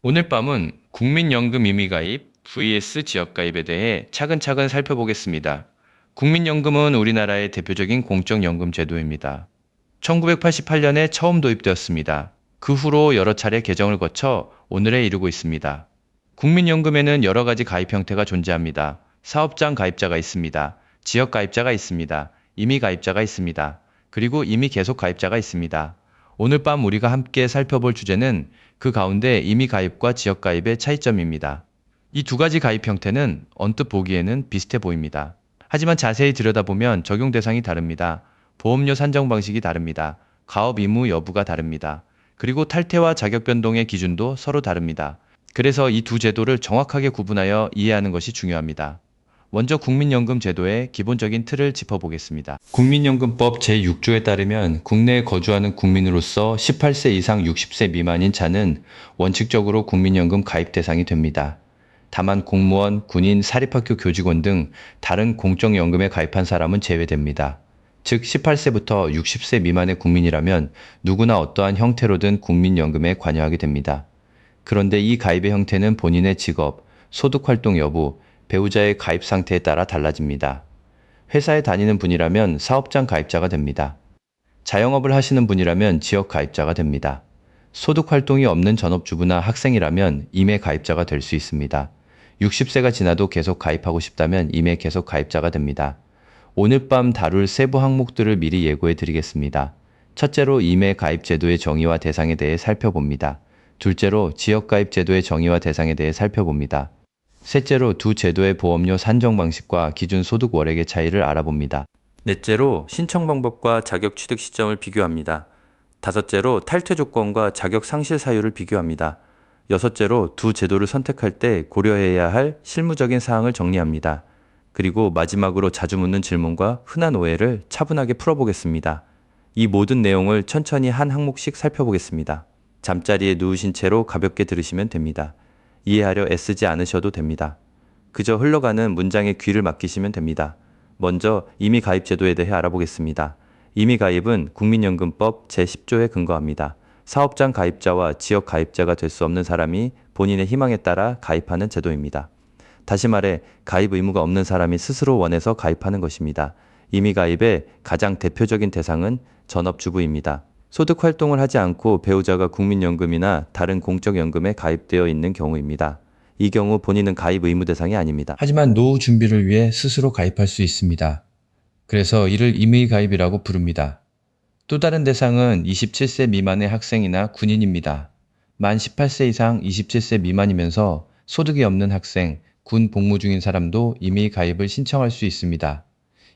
오늘 밤은 국민연금 임의가입 vs 지역가입에 대해 차근차근 살펴보겠습니다. 국민연금은 우리나라의 대표적인 공적연금 제도입니다. 1988년에 처음 도입되었습니다. 그 후로 여러 차례 개정을 거쳐 오늘에 이르고 있습니다. 국민연금에는 여러 가지 가입 형태가 존재합니다. 사업장 가입자가 있습니다. 지역 가입자가 있습니다. 임의 가입자가 있습니다. 그리고 임의 계속 가입자가 있습니다. 오늘 밤 우리가 함께 살펴볼 주제는 그 가운데 임의 가입과 지역 가입의 차이점입니다. 이 두 가지 가입 형태는 언뜻 보기에는 비슷해 보입니다. 하지만 자세히 들여다보면 적용 대상이 다릅니다. 보험료 산정 방식이 다릅니다. 가업 의무 여부가 다릅니다. 그리고 탈퇴와 자격 변동의 기준도 서로 다릅니다. 그래서 이 두 제도를 정확하게 구분하여 이해하는 것이 중요합니다. 먼저 국민연금 제도의 기본적인 틀을 짚어보겠습니다. 국민연금법 제6조에 따르면 국내에 거주하는 국민으로서 18세 이상 60세 미만인 자는 원칙적으로 국민연금 가입 대상이 됩니다. 다만 공무원, 군인, 사립학교 교직원 등 다른 공적연금에 가입한 사람은 제외됩니다. 즉 18세부터 60세 미만의 국민이라면 누구나 어떠한 형태로든 국민연금에 관여하게 됩니다. 그런데 이 가입의 형태는 본인의 직업, 소득활동 여부, 배우자의 가입 상태에 따라 달라집니다. 회사에 다니는 분이라면 사업장 가입자가 됩니다. 자영업을 하시는 분이라면 지역 가입자가 됩니다. 소득활동이 없는 전업주부나 학생이라면 임의 가입자가 될 수 있습니다. 60세가 지나도 계속 가입하고 싶다면 임의 계속 가입자가 됩니다. 오늘 밤 다룰 세부 항목들을 미리 예고해 드리겠습니다. 첫째로 임의 가입 제도의 정의와 대상에 대해 살펴봅니다. 둘째로 지역 가입 제도의 정의와 대상에 대해 살펴봅니다. 셋째로 두 제도의 보험료 산정 방식과 기준 소득 월액의 차이를 알아봅니다. 넷째로 신청 방법과 자격 취득 시점을 비교합니다. 다섯째로 탈퇴 조건과 자격 상실 사유를 비교합니다. 여섯째로 두 제도를 선택할 때 고려해야 할 실무적인 사항을 정리합니다. 그리고 마지막으로 자주 묻는 질문과 흔한 오해를 차분하게 풀어보겠습니다. 이 모든 내용을 천천히 한 항목씩 살펴보겠습니다. 잠자리에 누우신 채로 가볍게 들으시면 됩니다. 이해하려 애쓰지 않으셔도 됩니다. 그저 흘러가는 문장에 귀를 맡기시면 됩니다. 먼저 임의 가입 제도에 대해 알아보겠습니다. 임의 가입은 국민연금법 제10조에 근거합니다. 사업장 가입자와 지역 가입자가 될 수 없는 사람이 본인의 희망에 따라 가입하는 제도입니다. 다시 말해 가입 의무가 없는 사람이 스스로 원해서 가입하는 것입니다. 임의 가입의 가장 대표적인 대상은 전업주부입니다. 소득 활동을 하지 않고 배우자가 국민연금이나 다른 공적연금에 가입되어 있는 경우입니다. 이 경우 본인은 가입 의무 대상이 아닙니다. 하지만 노후 준비를 위해 스스로 가입할 수 있습니다. 그래서 이를 임의 가입이라고 부릅니다. 또 다른 대상은 27세 미만의 학생이나 군인입니다. 만 18세 이상 27세 미만이면서 소득이 없는 학생, 군 복무 중인 사람도 임의 가입을 신청할 수 있습니다.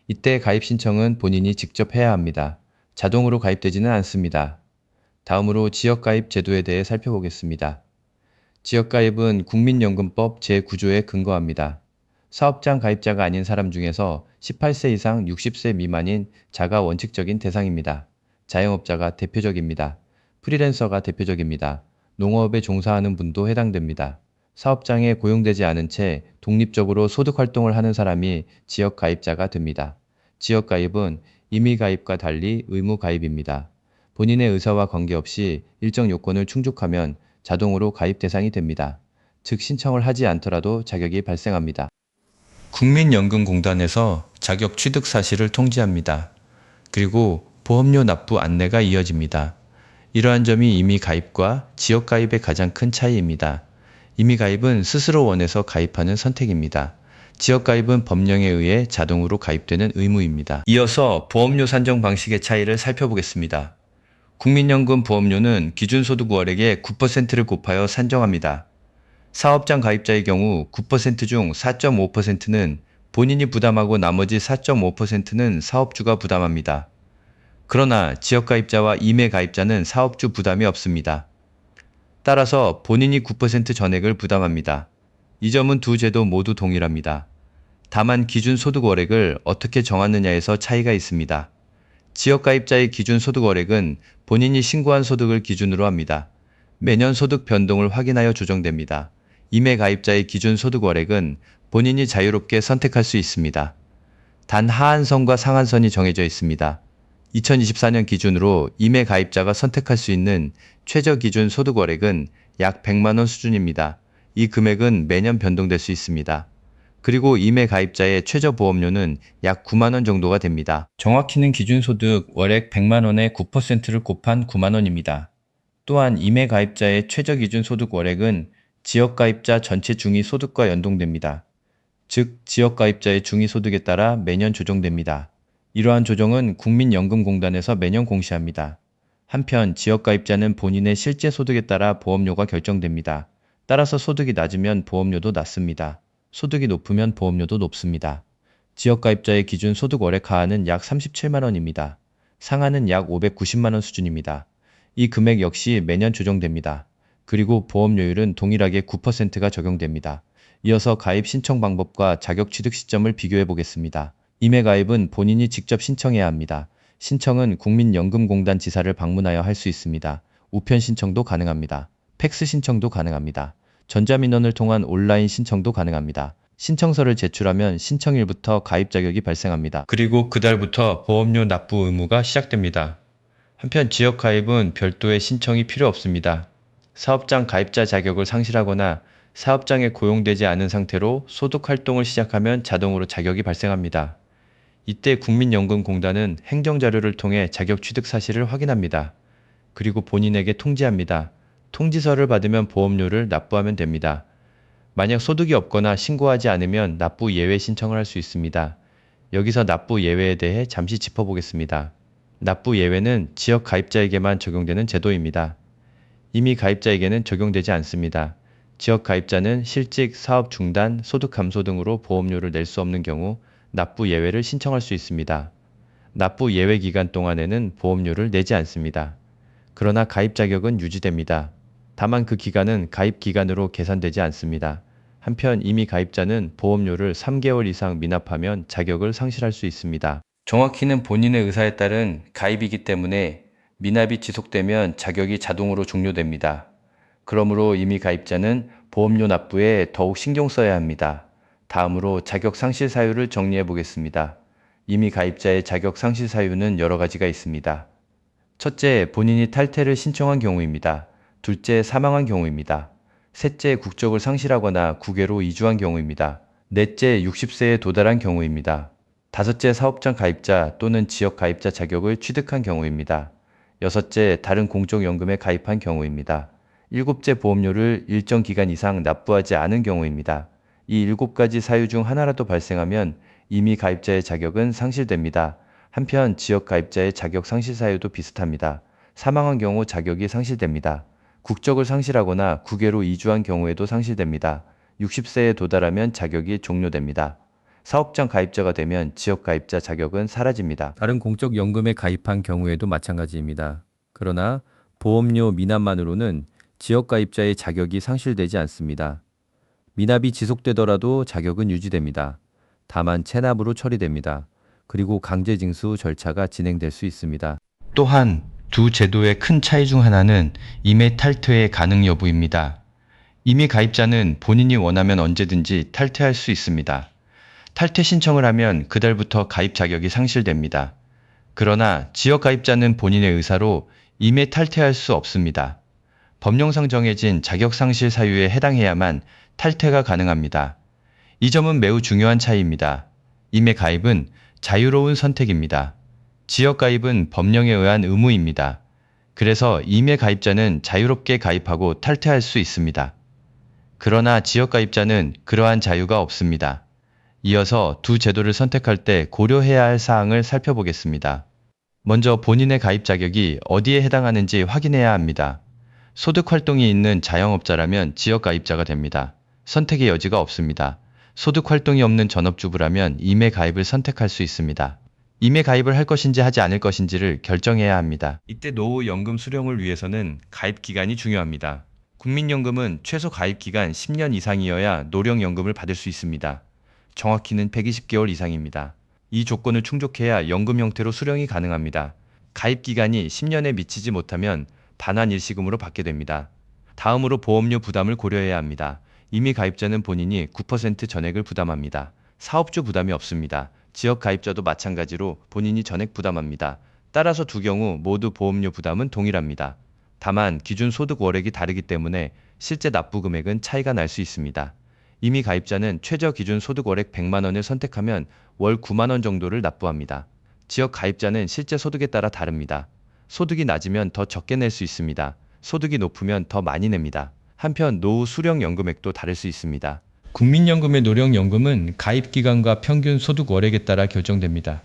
이때 가입 신청은 본인이 직접 해야 합니다. 자동으로 가입되지는 않습니다. 다음으로 지역가입 제도에 대해 살펴보겠습니다. 지역가입은 국민연금법 제9조에 근거합니다. 사업장 가입자가 아닌 사람 중에서 18세 이상 60세 미만인 자가 원칙적인 대상입니다. 자영업자가 대표적입니다. 프리랜서가 대표적입니다. 농업에 종사하는 분도 해당됩니다. 사업장에 고용되지 않은 채 독립적으로 소득활동을 하는 사람이 지역가입자가 됩니다. 지역가입은 임의가입과 달리 의무가입입니다. 본인의 의사와 관계없이 일정 요건을 충족하면 자동으로 가입 대상이 됩니다. 즉 신청을 하지 않더라도 자격이 발생합니다. 국민연금공단에서 자격 취득 사실을 통지합니다. 그리고 보험료 납부 안내가 이어집니다. 이러한 점이 임의 가입과 지역 가입의 가장 큰 차이입니다. 임의 가입은 스스로 원해서 가입하는 선택입니다. 지역 가입은 법령에 의해 자동으로 가입되는 의무입니다. 이어서 보험료 산정 방식의 차이를 살펴보겠습니다. 국민연금 보험료는 기준소득 월액의 9%를 곱하여 산정합니다. 사업장 가입자의 경우 9% 중 4.5%는 본인이 부담하고 나머지 4.5%는 사업주가 부담합니다. 그러나 지역가입자와 임의가입자는 사업주 부담이 없습니다. 따라서 본인이 9% 전액을 부담합니다. 이 점은 두 제도 모두 동일합니다. 다만 기준 소득 월액을 어떻게 정하느냐에서 차이가 있습니다. 지역가입자의 기준 소득 월액은 본인이 신고한 소득을 기준으로 합니다. 매년 소득 변동을 확인하여 조정됩니다. 임의가입자의 기준 소득 월액은 본인이 자유롭게 선택할 수 있습니다. 단 하한선과 상한선이 정해져 있습니다. 2024년 기준으로 임의가입자가 선택할 수 있는 최저 기준 소득 월액은 약 100만 원 수준입니다. 이 금액은 매년 변동될 수 있습니다. 그리고 임해 가입자의 최저 보험료는 약 9만 원 정도가 됩니다. 정확히는 기준소득 월액 100만 원의 9%를 곱한 9만 원입니다. 또한 임해 가입자의 최저 기준 소득 월액은 지역 가입자 전체 중위 소득과 연동됩니다. 즉, 지역 가입자의 중위 소득에 따라 매년 조정됩니다. 이러한 조정은 국민연금공단에서 매년 공시합니다. 한편 지역 가입자는 본인의 실제 소득에 따라 보험료가 결정됩니다. 따라서 소득이 낮으면 보험료도 낮습니다. 소득이 높으면 보험료도 높습니다. 지역 가입자의 기준 소득 월액 하한은 약 37만 원입니다. 상한은 약 590만 원 수준입니다. 이 금액 역시 매년 조정됩니다. 그리고 보험료율은 동일하게 9%가 적용됩니다. 이어서 가입 신청 방법과 자격 취득 시점을 비교해 보겠습니다. 임해 가입은 본인이 직접 신청해야 합니다. 신청은 국민연금공단 지사를 방문하여 할 수 있습니다. 우편 신청도 가능합니다. 팩스 신청도 가능합니다. 전자민원을 통한 온라인 신청도 가능합니다. 신청서를 제출하면 신청일부터 가입 자격이 발생합니다. 그리고 그달부터 보험료 납부 의무가 시작됩니다. 한편 지역 가입은 별도의 신청이 필요 없습니다. 사업장 가입자 자격을 상실하거나 사업장에 고용되지 않은 상태로 소득 활동을 시작하면 자동으로 자격이 발생합니다. 이때 국민연금공단은 행정자료를 통해 자격 취득 사실을 확인합니다. 그리고 본인에게 통지합니다. 통지서를 받으면 보험료를 납부하면 됩니다. 만약 소득이 없거나 신고하지 않으면 납부 예외 신청을 할 수 있습니다. 여기서 납부 예외에 대해 잠시 짚어보겠습니다. 납부 예외는 지역 가입자에게만 적용되는 제도입니다. 이미 가입자에게는 적용되지 않습니다. 지역 가입자는 실직, 사업 중단, 소득 감소 등으로 보험료를 낼 수 없는 경우 납부 예외를 신청할 수 있습니다. 납부 예외 기간 동안에는 보험료를 내지 않습니다. 그러나 가입 자격은 유지됩니다. 다만 그 기간은 가입 기간으로 계산되지 않습니다. 한편 이미 가입자는 보험료를 3개월 이상 미납하면 자격을 상실할 수 있습니다. 정확히는 본인의 의사에 따른 가입이기 때문에 미납이 지속되면 자격이 자동으로 종료됩니다. 그러므로 이미 가입자는 보험료 납부에 더욱 신경 써야 합니다. 다음으로 자격 상실 사유를 정리해 보겠습니다. 이미 가입자의 자격 상실 사유는 여러 가지가 있습니다. 첫째, 본인이 탈퇴를 신청한 경우입니다. 둘째, 사망한 경우입니다. 셋째, 국적을 상실하거나 국외로 이주한 경우입니다. 넷째, 60세에 도달한 경우입니다. 다섯째, 사업장 가입자 또는 지역 가입자 자격을 취득한 경우입니다. 여섯째, 다른 공적연금에 가입한 경우입니다. 일곱째, 보험료를 일정 기간 이상 납부하지 않은 경우입니다. 이 7가지 사유 중 하나라도 발생하면 이미 가입자의 자격은 상실됩니다. 한편 지역 가입자의 자격 상실 사유도 비슷합니다. 사망한 경우 자격이 상실됩니다. 국적을 상실하거나 국외로 이주한 경우에도 상실됩니다. 60세에 도달하면 자격이 종료됩니다. 사업장 가입자가 되면 지역 가입자 자격은 사라집니다. 다른 공적 연금에 가입한 경우에도 마찬가지입니다. 그러나 보험료 미납만으로는 지역 가입자의 자격이 상실되지 않습니다. 미납이 지속되더라도 자격은 유지됩니다. 다만 체납으로 처리됩니다. 그리고 강제징수 절차가 진행될 수 있습니다. 또한 두 제도의 큰 차이 중 하나는 임해 탈퇴의 가능 여부입니다. 임의 가입자는 본인이 원하면 언제든지 탈퇴할 수 있습니다. 탈퇴 신청을 하면 그달부터 가입 자격이 상실됩니다. 그러나 지역 가입자는 본인의 의사로 임의 탈퇴할 수 없습니다. 법령상 정해진 자격 상실 사유에 해당해야만 탈퇴가 가능합니다. 이 점은 매우 중요한 차이입니다. 임의 가입은 자유로운 선택입니다. 지역 가입은 법령에 의한 의무입니다. 그래서 임의 가입자는 자유롭게 가입하고 탈퇴할 수 있습니다. 그러나 지역 가입자는 그러한 자유가 없습니다. 이어서 두 제도를 선택할 때 고려해야 할 사항을 살펴보겠습니다. 먼저 본인의 가입 자격이 어디에 해당하는지 확인해야 합니다. 소득 활동이 있는 자영업자라면 지역 가입자가 됩니다. 선택의 여지가 없습니다. 소득 활동이 없는 전업주부라면 임의 가입을 선택할 수 있습니다. 임의 가입을 할 것인지 하지 않을 것인지를 결정해야 합니다. 이때 노후 연금 수령을 위해서는 가입 기간이 중요합니다. 국민연금은 최소 가입 기간 10년 이상이어야 노령연금을 받을 수 있습니다. 정확히는 120개월 이상입니다. 이 조건을 충족해야 연금 형태로 수령이 가능합니다. 가입 기간이 10년에 미치지 못하면 반환 일시금으로 받게 됩니다. 다음으로 보험료 부담을 고려해야 합니다. 이미 가입자는 본인이 9% 전액을 부담합니다. 사업주 부담이 없습니다. 지역 가입자도 마찬가지로 본인이 전액 부담합니다. 따라서 두 경우 모두 보험료 부담은 동일합니다. 다만 기준 소득 월액이 다르기 때문에 실제 납부 금액은 차이가 날 수 있습니다. 임의 가입자는 최저 기준 소득 월액 100만 원을 선택하면 월 9만 원 정도를 납부합니다. 지역 가입자는 실제 소득에 따라 다릅니다. 소득이 낮으면 더 적게 낼 수 있습니다. 소득이 높으면 더 많이 냅니다. 한편 노후 수령 연금액도 다를 수 있습니다. 국민연금의 노령연금은 가입기간과 평균 소득 월액에 따라 결정됩니다.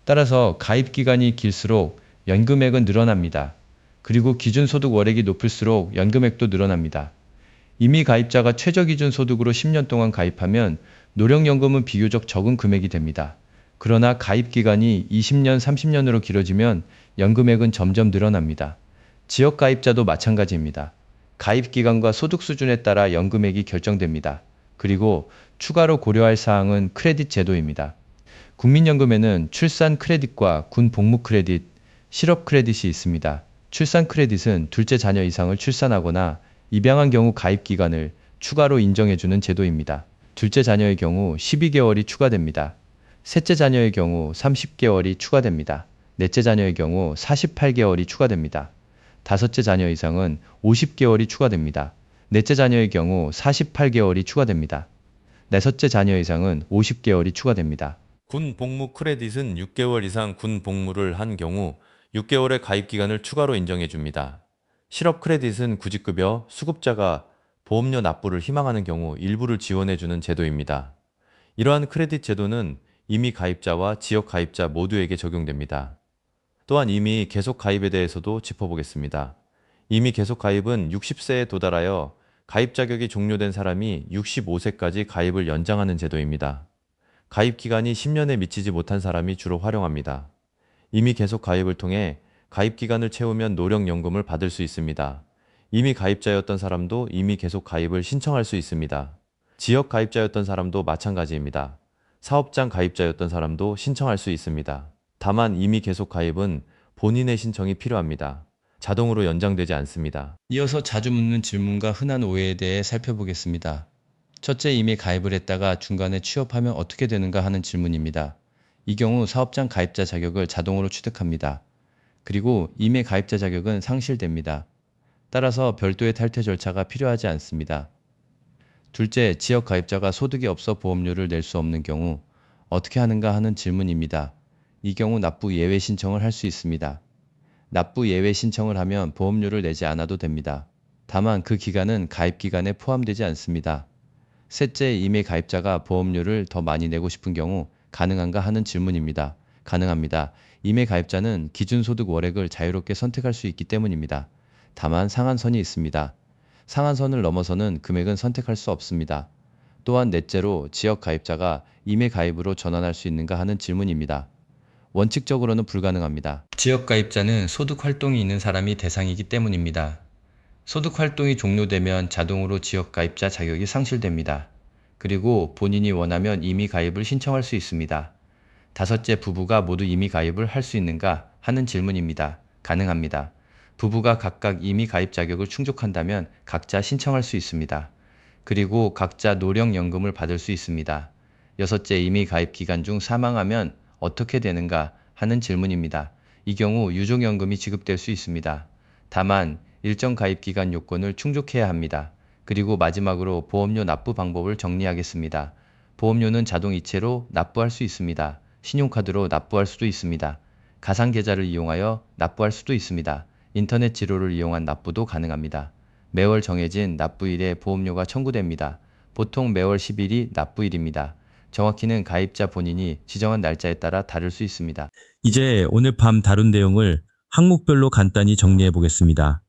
따라서 가입기간이 길수록 연금액은 늘어납니다. 그리고 기준소득 월액이 높을수록 연금액도 늘어납니다. 이미 가입자가 최저기준 소득으로 10년 동안 가입하면 노령연금은 비교적 적은 금액이 됩니다. 그러나 가입기간이 20년, 30년으로 길어지면 연금액은 점점 늘어납니다. 지역 가입자도 마찬가지입니다. 가입기간과 소득 수준에 따라 연금액이 결정됩니다. 그리고 추가로 고려할 사항은 크레딧 제도입니다. 국민연금에는 출산 크레딧과 군 복무 크레딧, 실업 크레딧이 있습니다. 출산 크레딧은 둘째 자녀 이상을 출산하거나 입양한 경우 가입 기간을 추가로 인정해주는 제도입니다. 둘째 자녀의 경우 12개월이 추가됩니다. 셋째 자녀의 경우 30개월이 추가됩니다. 넷째 자녀의 경우 48개월이 추가됩니다. 다섯째 자녀 이상은 50개월이 추가됩니다. 넷째 자녀의 경우 48개월이 추가됩니다. 여섯째 자녀 이상은 50개월이 추가됩니다. 군 복무 크레딧은 6개월 이상 군 복무를 한 경우 6개월의 가입 기간을 추가로 인정해 줍니다. 실업 크레딧은 구직급여, 수급자가 보험료 납부를 희망하는 경우 일부를 지원해 주는 제도입니다. 이러한 크레딧 제도는 이미 가입자와 지역 가입자 모두에게 적용됩니다. 또한 이미 계속 가입에 대해서도 짚어보겠습니다. 이미 계속 가입은 60세에 도달하여 가입 자격이 종료된 사람이 65세까지 가입을 연장하는 제도입니다. 가입 기간이 10년에 미치지 못한 사람이 주로 활용합니다. 이미 계속 가입을 통해 가입 기간을 채우면 노령연금을 받을 수 있습니다. 이미 가입자였던 사람도 이미 계속 가입을 신청할 수 있습니다. 지역 가입자였던 사람도 마찬가지입니다. 사업장 가입자였던 사람도 신청할 수 있습니다. 다만 이미 계속 가입은 본인의 신청이 필요합니다. 자동으로 연장되지 않습니다. 이어서 자주 묻는 질문과 흔한 오해에 대해 살펴보겠습니다. 첫째, 이미 가입을 했다가 중간에 취업하면 어떻게 되는가 하는 질문입니다. 이 경우 사업장 가입자 자격을 자동으로 취득합니다. 그리고 이미 가입자 자격은 상실됩니다. 따라서 별도의 탈퇴 절차가 필요하지 않습니다. 둘째, 지역 가입자가 소득이 없어 보험료를 낼 수 없는 경우 어떻게 하는가 하는 질문입니다. 이 경우 납부 예외 신청을 할 수 있습니다. 납부 예외 신청을 하면 보험료를 내지 않아도 됩니다. 다만 그 기간은 가입 기간에 포함되지 않습니다. 셋째, 이미 가입자가 보험료를 더 많이 내고 싶은 경우 가능한가 하는 질문입니다. 가능합니다. 이미 가입자는 기준소득 월액을 자유롭게 선택할 수 있기 때문입니다. 다만 상한선이 있습니다. 상한선을 넘어서는 금액은 선택할 수 없습니다. 또한 넷째로 지역 가입자가 이미 가입으로 전환할 수 있는가 하는 질문입니다. 원칙적으로는 불가능합니다. 지역 가입자는 소득 활동이 있는 사람이 대상이기 때문입니다. 소득 활동이 종료되면 자동으로 지역 가입자 자격이 상실됩니다. 그리고 본인이 원하면 임의 가입을 신청할 수 있습니다. 다섯째, 부부가 모두 임의 가입을 할 수 있는가 하는 질문입니다. 가능합니다. 부부가 각각 임의 가입 자격을 충족한다면 각자 신청할 수 있습니다. 그리고 각자 노령연금을 받을 수 있습니다. 여섯째, 임의 가입 기간 중 사망하면 어떻게 되는가 하는 질문입니다. 이 경우 유족연금이 지급될 수 있습니다. 다만 일정 가입 기간 요건을 충족해야 합니다. 그리고 마지막으로 보험료 납부 방법을 정리하겠습니다. 보험료는 자동 이체로 납부할 수 있습니다. 신용카드로 납부할 수도 있습니다. 가상계좌를 이용하여 납부할 수도 있습니다. 인터넷 지로를 이용한 납부도 가능합니다. 매월 정해진 납부일에 보험료가 청구됩니다. 보통 매월 10일이 납부일입니다. 정확히는 가입자 본인이 지정한 날짜에 따라 다를 수 있습니다. 이제 오늘 밤 다룬 내용을 항목별로 간단히 정리해 보겠습니다.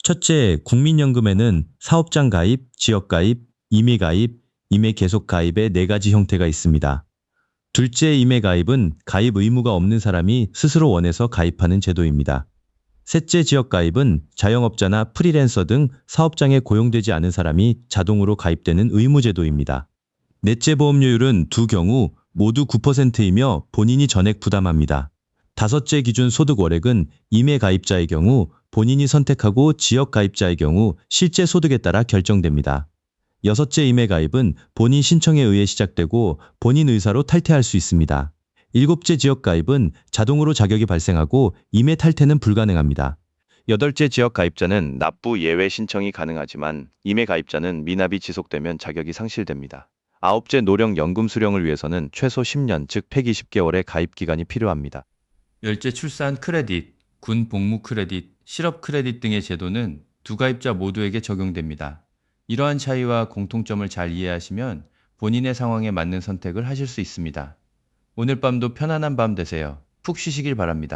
첫째, 국민연금에는 사업장 가입, 지역 가입, 임의 가입, 임의 계속 가입의 4가지 형태가 있습니다. 둘째, 임의 가입은 가입 의무가 없는 사람이 스스로 원해서 가입하는 제도입니다. 셋째, 지역 가입은 자영업자나 프리랜서 등 사업장에 고용되지 않은 사람이 자동으로 가입되는 의무제도입니다. 넷째, 보험료율은 두 경우 모두 9%이며 본인이 전액 부담합니다. 다섯째, 기준 소득 월액은 임의 가입자의 경우 본인이 선택하고 지역 가입자의 경우 실제 소득에 따라 결정됩니다. 여섯째, 임의 가입은 본인 신청에 의해 시작되고 본인 의사로 탈퇴할 수 있습니다. 일곱째, 지역 가입은 자동으로 자격이 발생하고 임의 탈퇴는 불가능합니다. 8째 지역 가입자는 납부 예외 신청이 가능하지만 임해 가입자는 미납이 지속되면 자격이 상실됩니다. 9째 노령 연금 수령을 위해서는 최소 10년, 즉 120개월의 가입 기간이 필요합니다. 10째 출산 크레딧, 군 복무 크레딧, 실업 크레딧 등의 제도는 두 가입자 모두에게 적용됩니다. 이러한 차이와 공통점을 잘 이해하시면 본인의 상황에 맞는 선택을 하실 수 있습니다. 오늘 밤도 편안한 밤 되세요. 푹 쉬시길 바랍니다.